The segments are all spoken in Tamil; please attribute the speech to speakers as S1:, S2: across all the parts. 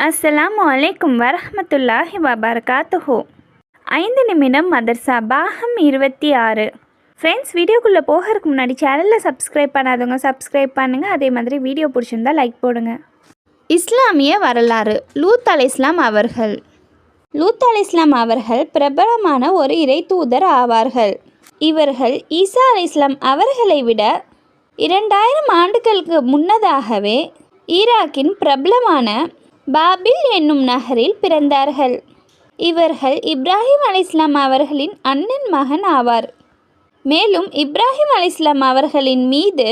S1: அஸ்ஸலாமு அலைக்கும் வரஹ்மத்துல்லாஹி வபரகாத்துஹு. 5 நிமிடம் மதர்சா பாகம் 26. ஃப்ரெண்ட்ஸ், வீடியோக்குள்ளே போகிறதுக்கு முன்னாடி சேனலில் சப்ஸ்கிரைப் பண்ணாதவங்க சப்ஸ்கிரைப் பண்ணுங்கள். அதே மாதிரி வீடியோ பிடிச்சிருந்தா லைக் போடுங்க. இஸ்லாமிய வரலாறு. லூத் அலைஹிஸ்ஸலாம் அவர்கள். லூத் அலைஹிஸ்ஸலாம் அவர்கள் பிரபலமான ஒரு இறை தூதர் ஆவார்கள். இவர்கள் ஈசா அலைஹிஸ்ஸலாம் அவர்களை விட 2000 ஆண்டுகளுக்கு முன்னதாகவே ஈராக்கின் பிரபலமான பாபில் என்னும் நகரில் பிறந்தார்கள். இவர்கள் இப்ராஹிம் அலைஹிஸ்ஸலாம் அவர்களின் அண்ணன் மகன் ஆவார். மேலும் இப்ராஹிம் அலைஹிஸ்ஸலாம் அவர்களின் மீது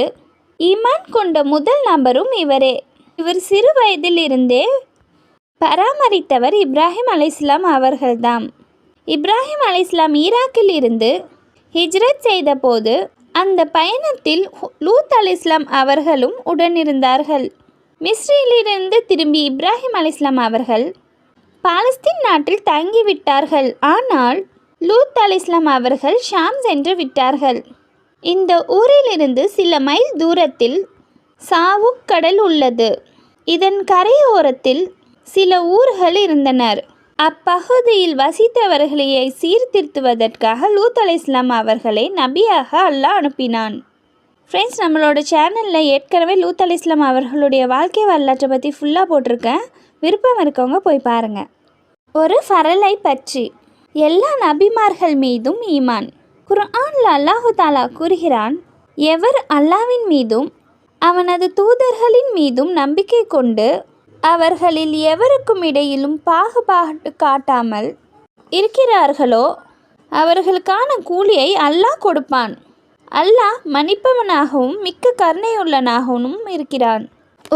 S1: ஈமான் கொண்ட முதல் நபரும் இவரே. இவர் சிறு வயதிலிருந்தே பராமரித்தவர் இப்ராஹிம் அலைஹிஸ்ஸலாம் அவர்கள்தாம். இப்ராஹிம் அலைஹிஸ்ஸலாம் ஈராக்கில் இருந்து ஹிஜ்ரத் செய்த போது அந்த பயணத்தில் லூத் அலைஹிஸ்ஸலாம் அவர்களும் உடனிருந்தார்கள். மிஸ்ரிலிருந்து திரும்பி இப்ராஹிம் அலைஹிஸ்ஸலாம் அவர்கள் பாலஸ்தீன் நாட்டில் தங்கிவிட்டார்கள். ஆனால் லூத் அலைஹிஸ்ஸலாம் அவர்கள் ஷாம் சென்று விட்டார்கள். இந்த ஊரிலிருந்து சில மைல் தூரத்தில் சாவுக் கடல் உள்ளது. இதன் கரையோரத்தில் சில ஊர்கள் இருந்தனர். அப்பகுதியில் வசித்தவர்களை சீர்திருத்துவதற்காக லூத் அலைஹிஸ்ஸலாம் அவர்களை நபியாக அல்லாஹ் அனுப்பினான். ஃப்ரெண்ட்ஸ், நம்மளோட சேனலில் ஏற்கனவே லூத் அலைஹிஸ்ஸலாம் அவர்களுடைய வாழ்க்கை வரலாற்றை பற்றி ஃபுல்லாக போட்டிருக்கேன். விருப்பம் இருக்கவங்க போய் பாருங்கள். ஒரு ஃபரலை பற்றி. எல்லா நபிமார்கள் மீதும் ஈமான். குர்ஆனில் அல்லாஹு தாலா கூறுகிறான், எவர் அல்லாஹ்வின் மீதும் அவனது தூதர்களின் மீதும் நம்பிக்கை கொண்டு அவர்களில் எவருக்கும் இடையிலும் பாகுபாடு காட்டாமல் இருக்கிறார்களோ அவர்களுக்கான கூலியை அல்லாஹ் கொடுப்பான். அல்லாஹ் மன்னிப்பவனாகவும் மிக்க கருணையுள்ளனாகவும் இருக்கிறான்.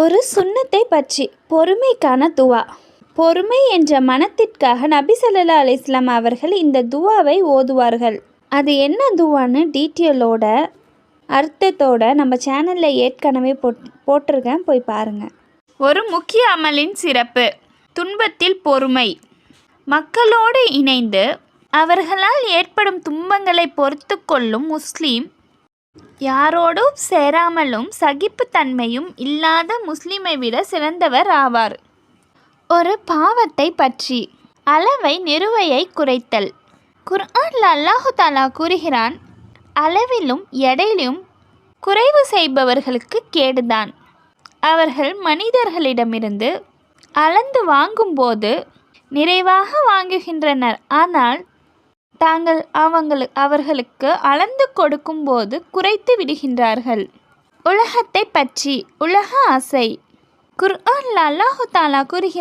S1: ஒரு சுன்னத்தை பற்றி. பொறுமைக்கான துவா. பொறுமை என்ற மனத்திற்காக நபி ஸல்லல்லாஹு அலைஹி வஸல்லம் அவர்கள் இந்த துவாவை ஓதுவார்கள். அது என்ன துவான்னு டீட்டெயிலோட அர்த்தத்தோட நம்ம சேனலில் ஏற்கனவே போட்டிருக்கேன், போய் பாருங்கள். ஒரு முக்கிய அமலின் சிறப்பு. துன்பத்தில் பொறுமை. மக்களோடு இணைந்து அவர்களால் ஏற்படும் துன்பங்களை பொறுத்து கொள்ளும் முஸ்லீம் யாரோடும் சேராமலும் சகிப்புத்தன்மையும் இல்லாத முஸ்லீமை விட சிறந்தவர் ஆவார். ஒரு பாவத்தை பற்றி. அளவை நிறுவையை குறைத்தல். குர்ஆனில் அல்லாஹு தாலா கூறுகிறான், அளவிலும் எடையிலும் குறைவு செய்பவர்களுக்கு கேடுதான். அவர்கள் மனிதர்களிடமிருந்து அளந்து வாங்கும்போது நிறைவாக வாங்குகின்றனர். ஆனால் தாங்கள் அவர்களுக்கு அளந்து கொடுக்கும்போது குறைத்து விடுகின்றார்கள். உலகத்தை பற்றி. உலக ஆசை. குர்ஆனில் அல்லாஹு தாலா கூறுகிறான்,